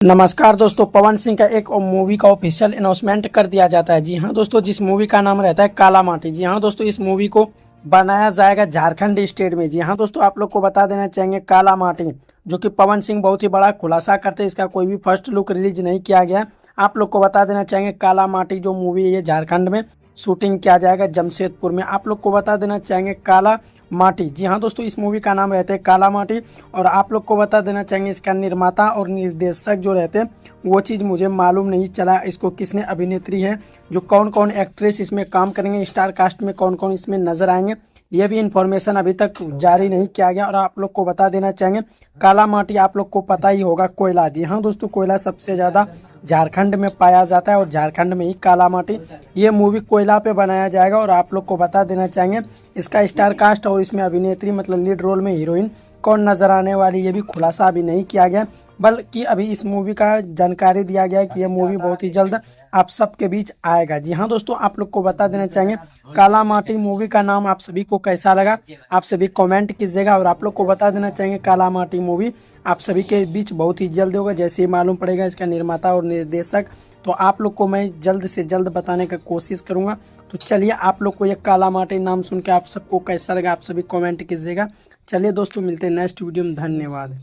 नमस्कार दोस्तों, पवन सिंह का एक मूवी का ऑफिशियल अनाउंसमेंट कर दिया जाता है। जी हाँ दोस्तों, जिस मूवी का नाम रहता है काला माटी। जी हाँ दोस्तों, इस मूवी को बनाया जाएगा झारखंड स्टेट में। जी हाँ दोस्तों, आप लोग को बता देना चाहेंगे काला माटी, जो कि पवन सिंह बहुत ही बड़ा खुलासा करते हैं। इसका कोई भी फर्स्ट लुक रिलीज नहीं किया गया। आप लोग को बता देना चाहेंगे काला माटी जो मूवी है ये झारखंड में शूटिंग किया जाएगा जमशेदपुर में। आप लोग को बता देना चाहेंगे काला माटी। जी हाँ दोस्तों, इस मूवी का नाम रहता है काला माटी। और आप लोग को बता देना चाहेंगे इसका निर्माता और निर्देशक जो रहते हैं वो चीज़ मुझे मालूम नहीं चला। इसको किसने अभिनेत्री है, जो कौन कौन एक्ट्रेस इसमें काम करेंगे, स्टार कास्ट में कौन कौन इसमें नजर आएंगे, ये भी इन्फॉर्मेशन अभी तक जारी नहीं किया गया। और आप लोग को बता देना चाहेंगे काला माटी आप लोग को पता ही होगा कोयला। जी हाँ दोस्तों, कोयला सबसे ज़्यादा झारखंड में पाया जाता है और झारखंड में ही काला माटी ये मूवी कोयला पे बनाया जाएगा। और आप लोग को बता देना चाहेंगे इसका स्टार कास्ट और इसमें अभिनेत्री मतलब लीड रोल में हीरोइन कौन नजर आने वाली, ये भी खुलासा अभी नहीं किया गया। बल्कि अभी इस मूवी का जानकारी दिया गया है कि यह मूवी बहुत ही जल्द आप सबके बीच आएगा। जी हाँ दोस्तों, आप लोग को बता देना चाहेंगे काला माटी मूवी का नाम आप सभी को कैसा लगा, आप सभी कमेंट कीजिएगा। और आप लोग को बता देना चाहेंगे काला माटी मूवी आप सभी के बीच बहुत ही जल्द होगा। जैसे ही मालूम पड़ेगा इसका निर्माता और निर्देशक, तो आप लोग को मैं जल्द से जल्द बताने का कोशिश करूंगा। तो चलिए, आप लोग को ये काला माटी नाम सुन के आप सबको कैसा लगा, आप सभी कमेंट कीजिएगा। चलिए दोस्तों, मिलते हैं नेक्स्ट वीडियो में। धन्यवाद।